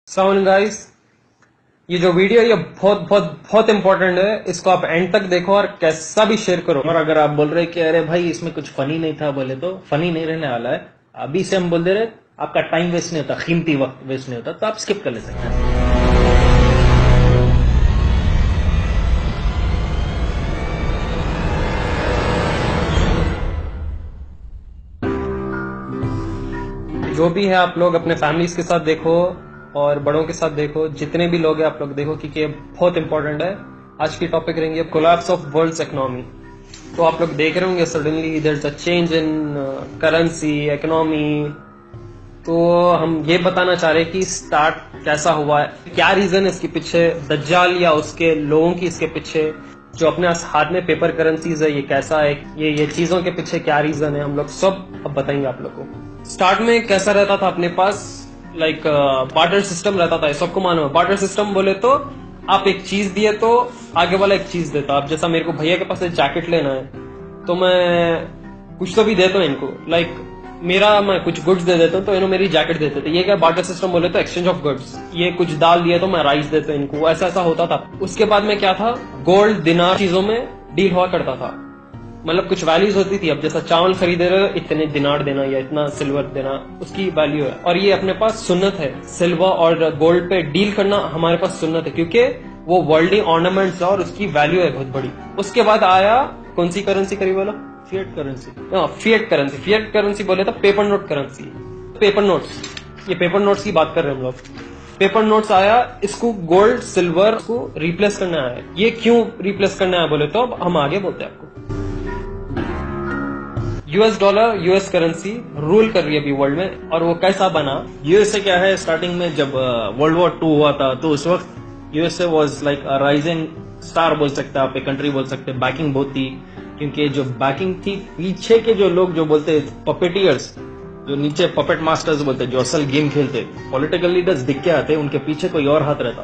Sound guys, ये जो video ये बहुत बहुत बहुत इंपॉर्टेंट है। इसको आप एंड तक देखो और कैसा भी शेयर करो। और अगर आप बोल रहे कि अरे भाई इसमें कुछ फनी नहीं था, बोले तो फनी नहीं रहने वाला है। अभी से हम बोल दे रहे आपका टाइम वेस्ट नहीं होता, कीमती वक्त वेस्ट नहीं होता, तो आप स्किप कर ले सकते हैं। जो भी है आप लोग अपने फैमिलीज के साथ देखो और बड़ों के साथ देखो, जितने भी लोग हैं आप लोग देखो, क्योंकि ये बहुत इंपॉर्टेंट है। आज की टॉपिक रहेंगे कोलैप्स ऑफ वर्ल्ड्स इकोनॉमी। तो आप लोग देख रहे होंगे suddenly there is a change in currency economy. तो हम ये बताना चाह रहे हैं कि स्टार्ट कैसा हुआ है, क्या रीजन है इसके पीछे, दज्जाल या उसके लोगों की इसके पीछे, जो अपने हाथ में पेपर करेंसीज है ये कैसा है, ये चीजों के पीछे क्या रीजन है, हम लोग सब अब बताएंगे आप लोग को। स्टार्ट में कैसा रहता था अपने पास, लाइक बार्टर सिस्टम रहता था। सबको मालूम है बार्टर सिस्टम। बोले तो आप एक चीज दिए तो आगे वाला एक चीज देता। अब जैसा मेरे को भैया के पास एक जैकेट लेना है तो मैं कुछ तो भी देता हूँ इनको, लाइक मैं कुछ गुड्स दे देता हूँ तो इन्होंने मेरी जैकेट देते थे। ये क्या बार्टर सिस्टम बोले तो एक्सचेंज ऑफ गुड्स। ये कुछ दाल दिया तो मैं राइस देता हूँ इनको, ऐसा ऐसा होता था। उसके बाद में क्या था, गोल्ड दिनार चीजों में डील हुआ करता था। मतलब कुछ वैल्यूज होती थी। अब जैसा चावल खरीदे रहे हो इतने दिनार देना या इतना सिल्वर देना, उसकी वैल्यू है। और ये अपने पास सुन्नत है, सिल्वर और गोल्ड पे डील करना हमारे पास सुन्नत है, क्योंकि वो वर्ल्ड ऑर्नामेंट्स है और उसकी वैल्यू है बहुत बड़ी। उसके बाद आया कौन सी करेंसी करीब वाला, fiat currency. Fiat currency. Fiat currency बोले तो paper note currency, paper notes. ये पेपर नोट्स की बात कर रहे हैं हम लोग। पेपर नोट्स आया, इसको गोल्ड सिल्वर को रिप्लेस करना है। ये क्यों रिप्लेस करना है बोले तो अब हम आगे बोलते हैं आपको। US dollar, US currency rule कर रही है अभी वर्ल्ड में। और वो कैसा बना, यूएसए क्या है, स्टार्टिंग में जब वर्ल्ड वॉर 2 हुआ था तो उस वक्त USA was like a rising star बोल सकते हैं आप, एक कंट्री बोल सकते हैं। बैकिंग बहुत थी, क्योंकि जो बैकिंग थी पीछे के जो लोग जो बोलते पपेटियर्स, जो नीचे पपेट मास्टर्स बोलते, जो असल गेम खेलते, पॉलिटिकल लीडर्स दिख के आते, उनके पीछे कोई और हाथ रहता।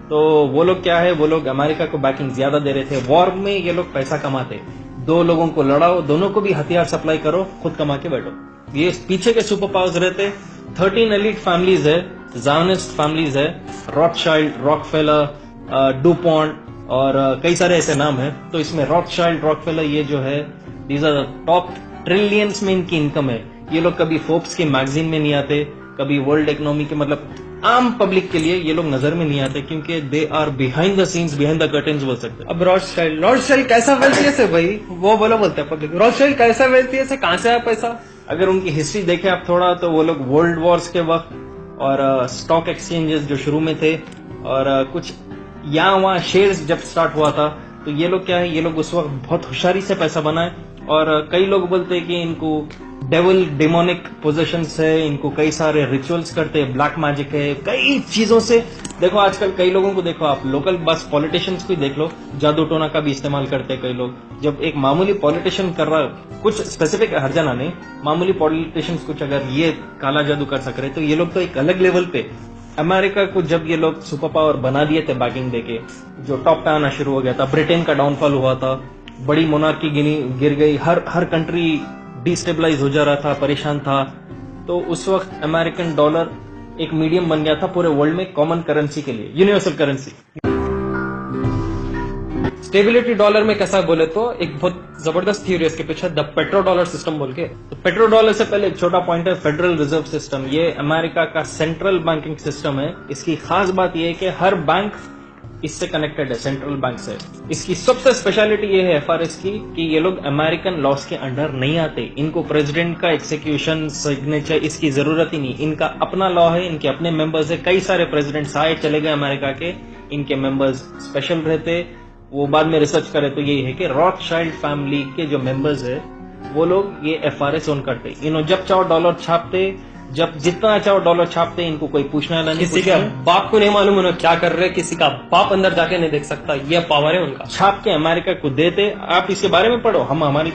तो वो लोग क्या है, वो लोग अमेरिका को बैकिंग ज्यादा दे रहे थे। वॉर में ये लोग पैसा कमाते, दो लोगों को लड़ाओ, दोनों को भी हथियार सप्लाई करो, खुद कमा के बैठो। ये पीछे के सुपर पावर्स रहते। 13 एलिट फैमिलीज है, ज़ायोनिस्ट फैमिलीज है, रॉथशाइल्ड, रॉकफेलर, डुपॉन्ट और कई सारे ऐसे नाम है। तो इसमें रॉथशाइल्ड, रॉकफेलर ये जो है, दीज आर टॉप ट्रिलियंस में इनकी इनकम है। ये लोग कभी फोर्ब्स के मैगजीन में नहीं आते, कभी वर्ल्ड इकोनॉमी के, मतलब आम पब्लिक के लिए ये लोग नजर में नहीं आते, क्योंकि they are behind the scenes, behind the curtains बोल सकते हैं। अब रॉथशाइल्ड कैसा वेल्थी से भाई, वो बोलते हैं पब्लिक, रॉथशाइल्ड कैसा वेल्थी से, कहां से आया पैसा। अगर उनकी हिस्ट्री देखें आप थोड़ा, तो वो लोग वर्ल्ड वॉर्स के वक्त और स्टॉक एक्सचेंजेस जो शुरू में थे और कुछ यहाँ वहाँ शेयर्स जब स्टार्ट हुआ था, तो ये लोग क्या है, ये लोग उस वक्त बहुत होशियारी से पैसा बनाए। और कई लोग बोलते हैं कि इनको डेविल डिमोनिक पोजेशंस है, इनको कई सारे रिचुअल्स करते हैं, ब्लैक मैजिक है, कई चीजों से। देखो आजकल कई लोगों को देखो आप, लोकल बस पॉलिटिशियंस को ही देख लो, जादू टोना का भी इस्तेमाल करते हैं कई लोग। जब एक मामूली पॉलिटिशियन कर रहा है, कुछ स्पेसिफिक हरजाना नहीं, मामूली पॉलिटिशियंस कुछ अगर ये काला जादू कर सक रहे, तो ये लोग तो एक अलग लेवल पे। अमेरिका को जब ये लोग सुपर पावर बना दिए थे बैकिंग देके, जो टॉप पे आना शुरू हो गया था, ब्रिटेन का डाउनफॉल हुआ था, बड़ी मोनार्की गिर गई, हर कंट्री डिस्टेबलाइज हो जा रहा था, परेशान था। तो उस वक्त अमेरिकन डॉलर एक मीडियम बन गया था पूरे वर्ल्ड में कॉमन करेंसी के लिए, यूनिवर्सल करेंसी। स्टेबिलिटी डॉलर में कैसा बोले तो एक बहुत जबरदस्त थ्योरी है इसके पीछे, द पेट्रो डॉलर सिस्टम बोल के। तो पेट्रो डॉलर से पहले एक छोटा पॉइंट है, फेडरल रिजर्व सिस्टम। ये अमेरिका का सेंट्रल बैंकिंग सिस्टम है। इसकी खास बात यह है कि हर बैंक इससे कनेक्टेड है, सेंट्रल बैंक से। इसकी सबसे स्पेशलिटी ये है एफआरएस की, कि ये लोग अमेरिकन लॉस के अंडर नहीं आते। इनको प्रेसिडेंट का एक्सिक्यूशन सिग्नेचर इसकी जरूरत ही नहीं, इनका अपना लॉ है, इनके अपने मेंबर्स है। कई सारे प्रेसिडेंट्स आए चले गए अमेरिका के, इनके मेंबर्स स्पेशल रहते। वो बाद में रिसर्च करे तो यही है कि रॉथशाइल्ड फैमिली के जो मेंबर्स है वो लोग ये एफआरएस ओन करते। इन्होंने जब चाहो डॉलर छापते, जब जितना चाहो डॉलर छापते, इनको कोई पूछना नहीं। किसी का बाप को नहीं मालूम उन्होंने क्या कर रहे, किसी का बाप अंदर जाके नहीं देख सकता, ये पावर है उनका। छाप के अमेरिका को देते। आप इसके बारे में पढ़ो, हम हमारी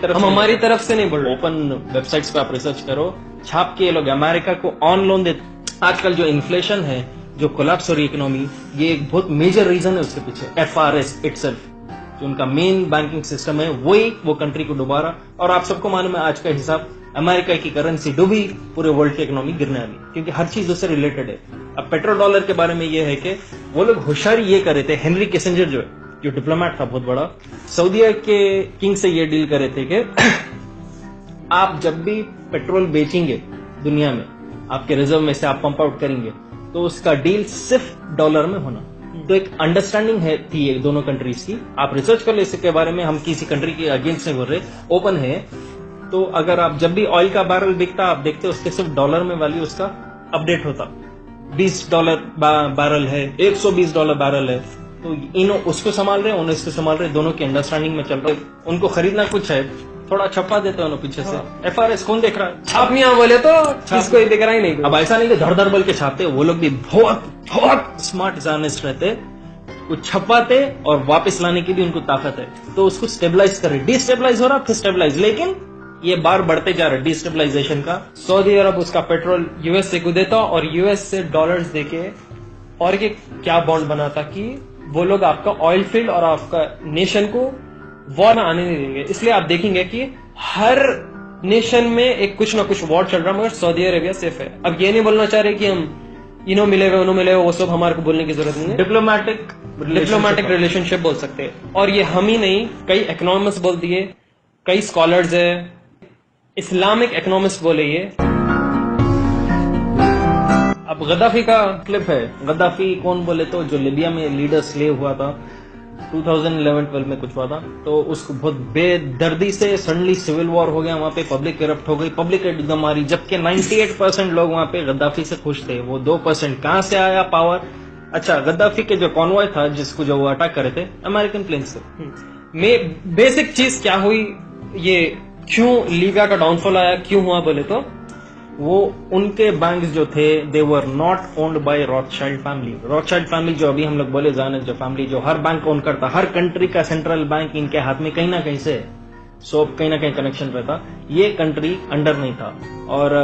तरफ से नहीं बोल रहे, ओपन वेबसाइट्स पे आप रिसर्च करो। छाप के ये लोग अमेरिका को ऑन लोन देते। आजकल जो इन्फ्लेशन है, जो कोलैप्स हो रही इकोनॉमी, ये एक बहुत मेजर रीजन है उसके पीछे, एफआरएस इटसेल्फ। जो उनका मेन बैंकिंग सिस्टम है, वही वो कंट्री को डुबा रहा। और आप सबको मालूम है आज का हिसाब, अमेरिका की करेंसी डूबी, पूरे वर्ल्ड की इकोनॉमी गिरने वाली, क्योंकि हर चीज उससे रिलेटेड है। अब पेट्रो डॉलर के बारे में ये है कि वो लोग होशियारी ये करे थे, हेनरी किसिंजर जो डिप्लोमेट था बहुत बड़ा, सऊदीया के किंग से ये डील करे थे कि आप जब भी पेट्रोल बेचेंगे दुनिया में, आपके रिजर्व में से आप पंप आउट करेंगे, तो उसका डील सिर्फ डॉलर में होना। तो एक अंडरस्टैंडिंग थी ये दोनों कंट्रीज की। आप रिसर्च कर ले इसके बारे में, हम किसी कंट्री के अगेंस्ट नहीं बोल रहे, ओपन है। तो अगर आप जब भी ऑयल का बैरल बिकता, आप देखते उसके सिर्फ डॉलर में वैल्यू उसका अपडेट होता। $20 बैरल है, $120 बैरल है, तो इन उसको संभाल रहे हैं, उन्हें इसको संभाल रहे हैं, दोनों की अंडरस्टैंडिंग में चल रहा है। उनको खरीदना कुछ है, थोड़ा छपा देते हैं पीछे से। FRS कौन देख रहा है? आप यहाँ बोले तो किसको ही दिख रहा ही नहीं। अब ऐसा नहीं कि धड़ धड़ बल के छापते, वो लोग भी बहुत बहुत स्मार्ट जर्नलिस्ट रहते, वो छपाते और वापस लाने की भी उनको ताकत है। तो उसको स्टेबलाइज करे, डिस्टेबलाइज हो रहा फिर स्टेबलाइज, लेकिन ये बार बढ़ते जा रहा है डिस्टेबलाइजेशन का। सऊदी अरब उसका पेट्रोल यूएस से को देता और यूएस से डॉलर्स देके और ये क्या बॉन्ड बनाता कि वो लोग आपका ऑयल फील्ड और आपका नेशन को वॉर में आने नहीं देंगे। इसलिए आप देखेंगे कि हर नेशन में एक कुछ ना कुछ वॉर चल रहा है, मगर सऊदी अरेबिया सेफ है। अब ये नहीं बोलना चाह रहे कि हम इन्हों मिले हुए उन्हों मिले हुए, वो सब हमारे को बोलने की जरूरत नहीं है। डिप्लोमेटिक रिलेशनशिप बोल सकते हैं। और ये हम ही नहीं, कई इकोनॉमिस्ट बोल दिए, कई स्कॉलर्स है, इस्लामिक इकोनॉमिस्ट बोले ये। अब गद्दाफी का क्लिप है। गद्दाफी कौन बोले तो जो लिबिया में लीडर स्लेव हुआ था 2011-12 में कुछ हुआ था, तो उसको बहुत बेदर्दी से सडनली सिविल वॉर हो गया, वहां पे पब्लिक करप्ट हो गई, पब्लिक एकदम आ रही, जबकि 98% लोग वहां पे गद्दाफी से खुश थे। वो 2% कहां से आया पावर? अच्छा, गद्दाफी के जो कॉन्वॉय था जिसको जो वो अटैक करे थे, अमेरिकन प्लेन से। बेसिक चीज क्या हुई, ये क्यों लीबिया का डाउनफॉल आया, क्यों हुआ बोले तो वो उनके बैंक जो थे they were not owned by Rothschild family. Rothschild family जो अभी हम लोग बोले जाने, जो फैमिली जो हर बैंक ओन करता, हर कंट्री का सेंट्रल बैंक इनके हाथ में कहीं ना कहीं से, सो कहीं ना कहीं कनेक्शन रहता। ये कंट्री अंडर नहीं था। और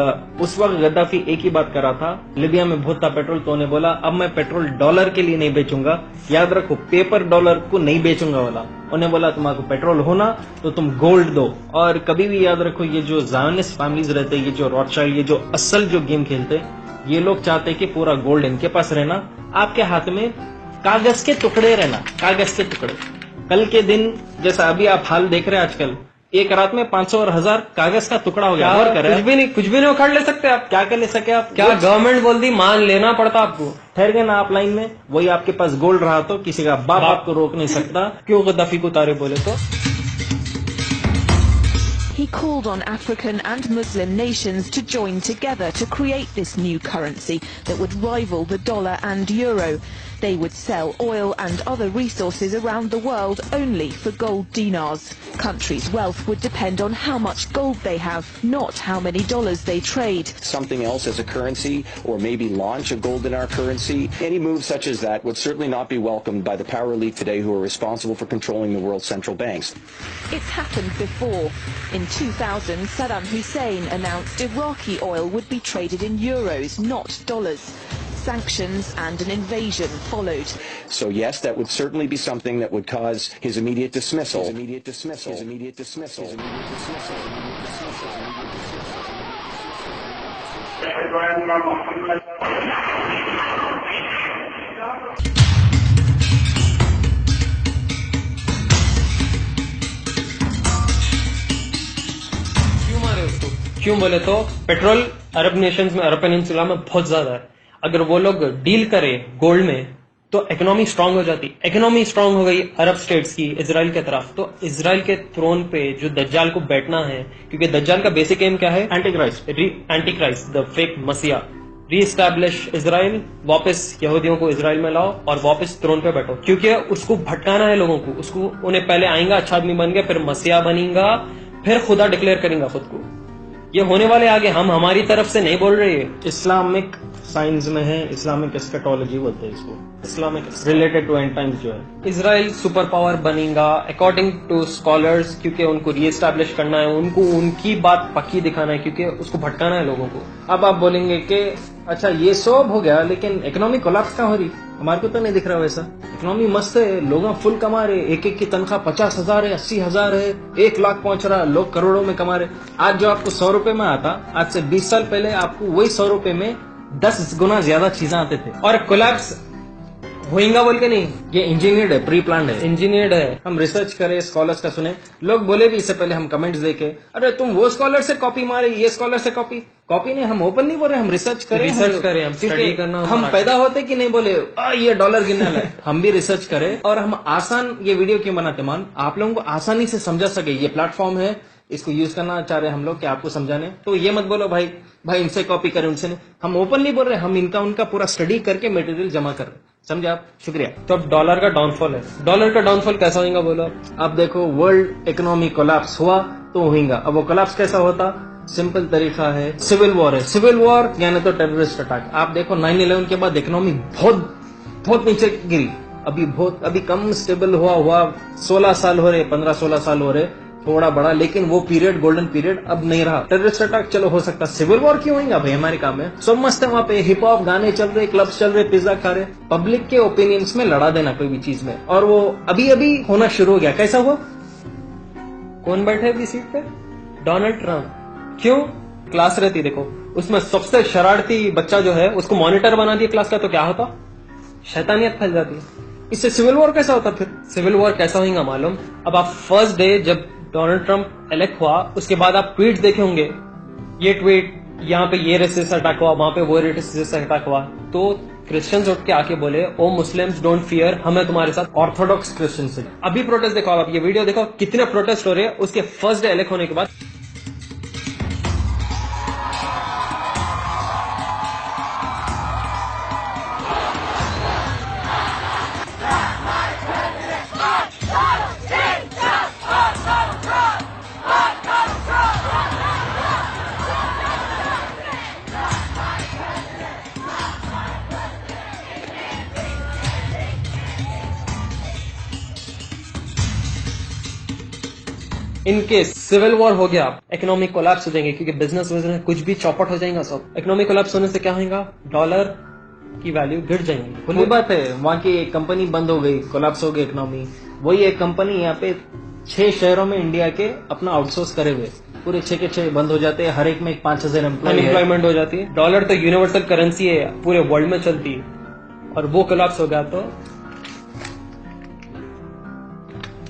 उस वक्त गद्दाफी एक ही बात कर रहा था, लिबिया में बहुत था पेट्रोल, तो उन्हें बोला अब मैं पेट्रोल डॉलर के लिए नहीं बेचूंगा, याद रखो पेपर डॉलर को नहीं बेचूंगा वाला। उन्हें बोला तुम्हारा पेट्रोल होना तो तुम गोल्ड दो। और कभी भी याद रखो, ये जो ज़ायोनिस्ट फैमिलीज रहते, ये जो रॉथशाइल्ड, ये जो असल जो गेम खेलते, ये लोग चाहते कि पूरा गोल्ड इनके पास रहना, आपके हाथ में कागज के टुकड़े रहना, कागज के टुकड़े। कल के दिन जैसा अभी आप हाल देख रहे हैं आजकल, एक रात में 500 और 1000 कागज का टुकड़ा हो गया। और कुछ भी नहीं उखाड़ ले सकते आप। क्या कर ले सके आप? क्या गवर्नमेंट बोल दी, मान लेना पड़ता आपको। ठहर गए ना आप लाइन में, वही आपके पास गोल्ड रहा तो किसी का बाप आपको रोक नहीं सकता। क्यों गद्दाफी को उतारे बोले तो He called on African and Muslim nations to join together to create this new currency that would rival the dollar and euro. They would sell oil and other resources around the world only for gold dinars. Countries' wealth would depend on how much gold they have, not how many dollars they trade. Something else as a currency, or maybe launch a gold in our currency. Any move such as that would certainly not be welcomed by the power elite today who are responsible for controlling the world's central banks. It's happened before. In 2000, Saddam Hussein announced Iraqi oil would be traded in euros, not dollars. Sanctions and an invasion followed. So yes, that would certainly be something that would cause his immediate dismissal. His immediate dismissal. His immediate dismissal. His immediate dismissal. क्यों मारे उसको? क्यों बोले तो petrol अरब Nations में, अरब peninsula में बहुत ज्यादा है। अगर वो लोग डील करे गोल्ड में तो इकोनॉमी स्ट्रांग हो जाती। इकोनॉमी स्ट्रांग हो गई अरब स्टेट्स की इजराइल के तरफ, तो इजराइल के थ्रोन पे जो दज्जाल को बैठना है, क्योंकि दज्जाल का बेसिक एम क्या है? एंटी क्राइस्ट, द फेक मसीहा। रीएस्टैब्लिश इजराइल, वापस यहूदियों को इजराइल में लाओ और वापस थ्रोन पे बैठो, क्योंकि उसको भटकाना है लोगों को। उसको उन्हें पहले आएगा अच्छा आदमी बन गया, फिर मसीहा बनेगा, फिर खुदा डिक्लेयर करेगा खुद को। ये होने वाले आगे, हम हमारी तरफ से नहीं बोल रहे हैं। इस्लामिक साइंस में है, इस्लामिक एस्केटोलॉजी बोलते हैं इसको, Islamic related to end times जो है। इजराइल सुपर पावर बनेगा अकॉर्डिंग टू स्कॉलर्स, क्योंकि उनको रीएस्टैब्लिश करना है, उनको उनकी बात पक्की दिखाना है, क्योंकि उसको भटकाना है लोगों को। अब आप बोलेंगे कि अच्छा ये सब हो गया, लेकिन इकोनॉमी कोलैप्स कहाँ हो रही? हमारे को तो नहीं दिख रहा वैसा। इकोनॉमी मस्त है, लोग फुल कमा रहे, एक एक की तनख्वाह 50,000 है, 80,000 है, 1 लाख पहुंच रहा, लोग करोड़ों में कमा रहे। आज जो आपको 100 रुपए में आता, आज से 20 साल पहले आपको वही 100 रुपए में 10 गुना ज्यादा चीजें आते थे। और कोलैप्स होएगा बोल के नहीं, ये इंजीनियर्ड है, प्री प्लान्ड है। इंजीनियर्ड है। हम रिसर्च करें, स्कॉलर्स का सुने, लोग बोले भी इससे पहले हम कमेंट्स देके, अरे तुम वो स्कॉलर से कॉपी मारे, ये स्कॉलर से कॉपी नहीं, हम ओपन नहीं बोल रहे, हम रिसर्च करें, हम क्योंकि स्टडी करना। हम पैदा होते कि नहीं बोले ये डॉलर गिनना है। हम भी रिसर्च करें और हम आसान ये वीडियो क्यों बनाते मान, आप लोगों को आसानी से समझा सके। ये प्लेटफॉर्म है, इसको यूज करना चाह रहे हैं हम लोग कि आपको समझाने। तो ये मत बोलो भाई इनसे कॉपी करें, उनसे नहीं। हम ओपनली बोल रहे हैं, हम इनका उनका पूरा स्टडी करके मटेरियल जमा कर रहे हैं। समझे आप? शुक्रिया। तो अब डॉलर का डाउनफॉल है। डॉलर का डाउनफॉल कैसा होगा बोलो? अब देखो, वर्ल्ड इकोनॉमी कोलैप्स हुआ तो होगा। अब वो कोलैप्स कैसा होता? सिंपल तरीका है, सिविल वॉर है। सिविल वॉर यानी तो टेररिस्ट अटैक। आप देखो 9/11 के बाद इकोनॉमी बहुत नीचे गिरी। अभी कम स्टेबल हुआ 16 साल हो रहे, 15-16 साल हो रहे, थोड़ा बड़ा, लेकिन वो पीरियड गोल्डन पीरियड अब नहीं रहा। टेररिस्ट अटैक चलो हो सकता, सिविल वॉर क्यों होगा भाई? अमेरिका में सब मस्त है, वहाँ पे हिप हॉप गाने चल रहे, क्लब्स चल रहे, पिज्जा खा रहे, पब्लिक के ओपिनियंस में लड़ा देना कोई भी चीज में। और वो अभी होना शुरू हो गया। कैसा हुआ? कौन बैठे अभी सीट पे? Donald Trump. क्यों? क्लास रहती, देखो उसमें सबसे शरारती बच्चा जो है उसको मॉनिटर बना दिया क्लास का, तो क्या होता? शैतानियत फैल जाती है। इससे सिविल वॉर कैसा होता? फिर सिविल वॉर कैसा होगा मालूम? अब आप फर्स्ट डे जब डोनाल्ड ट्रंप इलेक्ट हुआ, उसके बाद आप ट्वीट देखे होंगे, ये ट्वीट, यहाँ पे ये रेसिस्ट अटैक हुआ, वहां पे वो रेसिस्ट अटैक हुआ। तो क्रिश्चियंस उठ के आके बोले, ओ मुस्लिम्स डोंट फियर, हमें तुम्हारे साथ। ऑर्थोडॉक्स क्रिश्चियन से अभी प्रोटेस्ट देखो, आप ये वीडियो देखो, कितने प्रोटेस्ट हो रहे हैं उसके फर्स्ट डे इलेक्ट होने के बाद। इनके सिविल वॉर हो गया, इकोनॉमिक कोलैप्स हो जाएंगे, क्योंकि बिजनेस कुछ भी चौपट हो जाएगा सब। इकोनॉमिक कोलैप्स होने से क्या होगा? डॉलर की वैल्यू गिर जाएंगी। खुली बात है, वहाँ की एक कंपनी बंद हो गई, कोलैप्स हो गई इकोनॉमी। वही एक कंपनी यहाँ पे 6 शहरों में इंडिया के अपना आउटसोर्स करे हुए, पूरे 6 के 6 बंद हो जाते हैं। हर एक में 5,000 अनएम्प्लॉयमेंट हो जाती है। डॉलर तो यूनिवर्सल करेंसी है, पूरे वर्ल्ड में चलती है, और वो कोलैप्स हो गया तो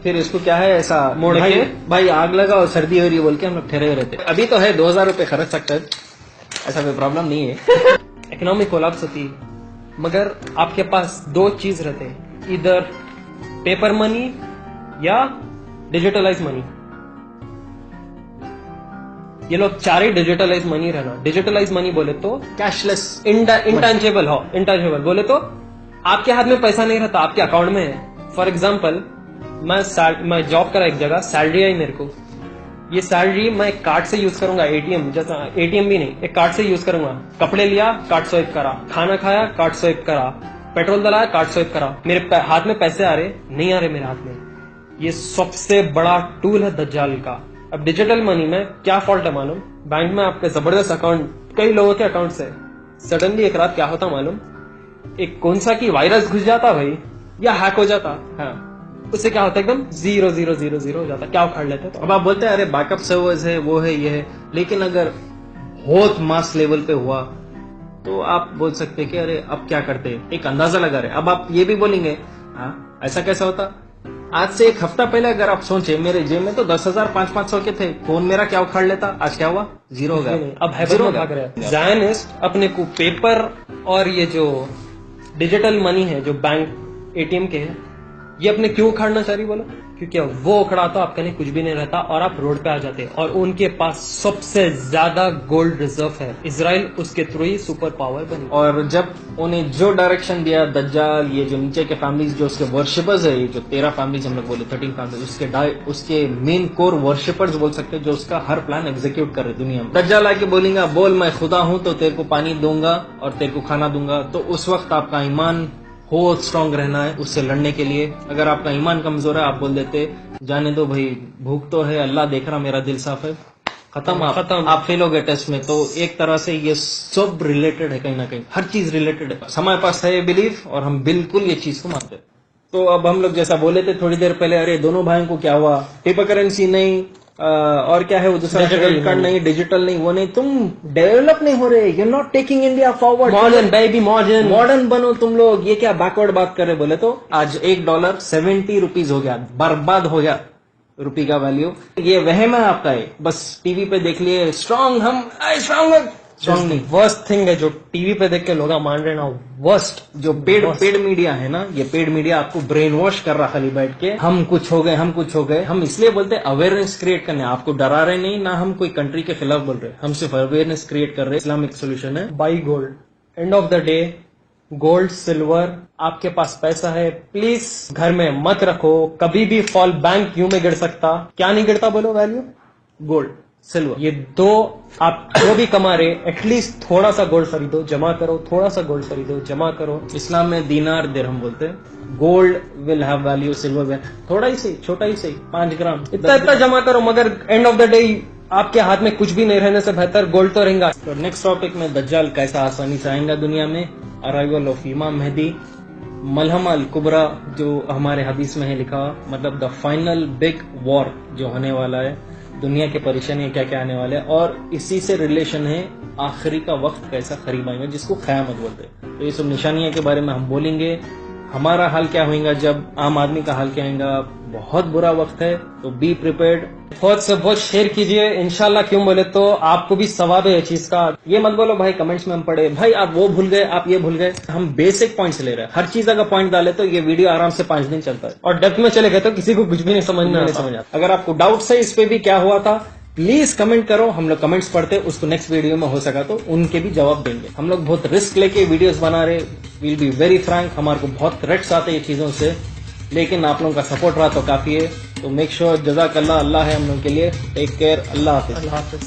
फिर इसको क्या है, ऐसा मोड़ के भाई आग लगा और सर्दी हो रही है बोल के हम लोग ठहरे हुए रहते। अभी तो है 2,000 रुपए खर्च सकते हैं, ऐसा कोई प्रॉब्लम नहीं है। इकोनॉमिक कोलैप्स होती है, मगर आपके पास 2 चीज रहते हैं, इधर पेपर मनी या डिजिटलाइज मनी। ये लोग 4 ही डिजिटलाइज मनी रहना। डिजिटलाइज मनी बोले तो कैशलेस, इंटेंजिबल हो, इंटेंजिबल बोले तो आपके हाथ में पैसा नहीं रहता, आपके अकाउंट में है। फॉर एग्जाम्पल, मैं जॉब करा एक जगह, सैलरी आई मेरे को, ये सैलरी मैं कार्ड से यूज करूंगा, एटीएम जैसा, एटीएम भी नहीं, एक कार्ड से यूज करूंगा। कपड़े लिया, कार्ड स्वाइप करा, खाना खाया, कार्ड स्वाइप करा, पेट्रोल डलाया, कार्ड स्वाइप करा। मेरे हाथ में पैसे आ रहे नहीं आ रहे मेरे हाथ में। ये सबसे बड़ा टूल है दज्जाल का। अब डिजिटल मनी में क्या फॉल्ट है मालूम? बैंक में आपके जबरदस्त अकाउंट, कई लोगों के अकाउंट से सडनली एक रात क्या होता मालूम? एक कौन सा की वायरस घुस जाता भाई, या हैक हो जाता। हाँ, उससे क्या होता है, एकदम 0,0,0,0 हो जाता, क्या उखाड़ लेते। तो अब आप बोलते हैं अरे बैकअप सर्वर्स है, वो है, ये है, लेकिन अगर बहुत मास लेवल पे हुआ तो आप बोल सकते हैं कि अरे अब क्या करते हैं, एक अंदाजा लगा रहे। अब आप ये भी बोलेंगे, हाँ ऐसा कैसा होता? आज से 1 हफ्ता पहले अगर आप सोचे, मेरे जेब में तो 10,000 500 के थे, फोन मेरा क्या उखाड़ लेता, आज क्या हुआ? 0 हो गया। अब हैबिट में भाग रहे हैं। ज़ायनिस्ट अपने को पेपर और ये जो डिजिटल मनी है, जो बैंक एटीएम के है, ये अपने क्यों उखाड़ना चाह रही बोलो? क्योंकि वो उखड़ा तो आपके लिए कुछ भी नहीं रहता और आप रोड पे आ जाते। और उनके पास सबसे ज्यादा गोल्ड रिजर्व है। इजराइल उसके थ्रू ही सुपर पावर बनी। और जब उन्हें जो डायरेक्शन दिया दज्जाल, ये जो नीचे के फैमिलीज जो उसके वर्शिपर्स है, ये जो 13 फैमिलीज हम लोग बोले, 13 फैमिलीज, उसके मेन कोर वर्शिपर्स बोल सकते हैं, जो उसका हर प्लान एग्जीक्यूट कर रहे दुनिया में। दज्जाल आके बोलेंगा, बोल मैं खुदा हूं तो तेरे को पानी दूंगा और तेरे को खाना दूंगा। तो उस वक्त आपका ईमान हो स्ट्रांग रहना है उससे लड़ने के लिए। अगर आपका ईमान कमजोर है, आप बोल देते जाने दो भाई, भूख तो है, अल्लाह देख रहा, मेरा दिल साफ है, खत्म, आप फेल हो गए टेस्ट में। तो एक तरह से ये सब रिलेटेड है, कहीं ना कहीं हर चीज रिलेटेड है। हमारे पास है ये बिलीफ और हम बिल्कुल ये चीज को मानते हैं। तो अब हम लोग जैसा बोले थे थोड़ी देर पहले, अरे दोनों भाइयों को क्या हुआ, पेपर करेंसी नहीं, और क्या है वो दूसरा क्रेडिट कार्ड नहीं, डिजिटल नहीं, वो नहीं, तुम डेवलप नहीं हो रहे, you are not taking India forward, modern baby, modern बनो तुम लोग, ये क्या बैकवर्ड बात कर रहे। बोले तो आज $1 70 रुपीज हो गया, बर्बाद हो गया रुपये का वैल्यू। ये वहम है आपका, है बस टीवी पे देख लिए स्ट्रांग, हम स्ट्रांग नहीं। वर्स्ट थिंग है जो टीवी पे देख के लोग मान रहे ना, वर्स्ट। जो पेड मीडिया है ना, ये पेड मीडिया आपको ब्रेन वॉश कर रहा खाली बैठ के, हम कुछ हो गए। हम इसलिए बोलते हैं अवेयरनेस क्रिएट करने, आपको डरा रहे नहीं ना, हम कोई कंट्री के खिलाफ बोल रहे, हम सिर्फ अवेयरनेस क्रिएट कर रहे। इस्लामिक सोल्यूशन है, by gold. End of the day gold silver, आपके पास पैसा है, प्लीज घर में मत रखो, कभी भी फॉल बैंक यूं में गिर सकता। क्या नहीं गिरता बोलो? Value, gold silver. ये दो आप जो भी कमा रहे, एटलीस्ट थोड़ा सा गोल्ड खरीदो, जमा करो, थोड़ा सा गोल्ड खरीदो, जमा करो। इस्लाम में दीनार दिरहम बोलते हैं। Gold will have value, silver will, थोड़ा ही सही, छोटा ही सही, 5 ग्राम, इतना जमा करो, मगर एंड ऑफ द डे आपके हाथ में कुछ भी नहीं रहने से बेहतर गोल्ड तो रहेगा। तो नेक्स्ट टॉपिक में दज्जाल कैसा आसानी से आएगा दुनिया में, अराइवल ऑफ इमाम मेहदी, मलहम अल कुबरा जो हमारे हदीस में है लिखा, मतलब द फाइनल बिग वॉर जो होने वाला है, दुनिया के परेशानी क्या क्या आने वाले हैं, और इसी से रिलेशन है आखिरी का वक्त कैसा करीब आएगा, जिसको क़यामत बोलते हैं। तो ये सब निशानियां के बारे में हम बोलेंगे। हमारा हाल क्या होगा जब आम आदमी का हाल क्या आएगा, बहुत बुरा वक्त है, तो बी प्रिपेयर्ड। बहुत से बहुत शेयर कीजिए इंशाल्लाह। क्यों बोले तो आपको भी सवाब है इस चीज का। ये मत बोलो भाई कमेंट्स में हम पढ़े, भाई आप वो भूल गए, आप ये भूल गए। हम बेसिक पॉइंट्स ले रहे हैं, हर चीज अगर पॉइंट डाले तो ये वीडियो आराम से 5 दिन चलता है। और डेप्थ में चले गए तो किसी को कुछ भी नहीं समझ में आता। अगर आपको डाउट्स है इस पे भी क्या हुआ था, प्लीज कमेंट करो, हम लोग कमेंट्स पढ़ते, उसको नेक्स्ट वीडियो में हो सका तो उनके भी जवाब देंगे। हम लोग बहुत रिस्क लेके वीडियोस बना रहे, विल बी वेरी फ्रैंक, हमारे को बहुत थ्रेट्स आते हैं ये चीजों से, लेकिन आप लोगों का सपोर्ट रहा तो काफी है। तो मेक श्योर, जज़ाकल्लाह, अल्लाह है हम लोग के लिए। टेक केयर, अल्लाह हाफिज।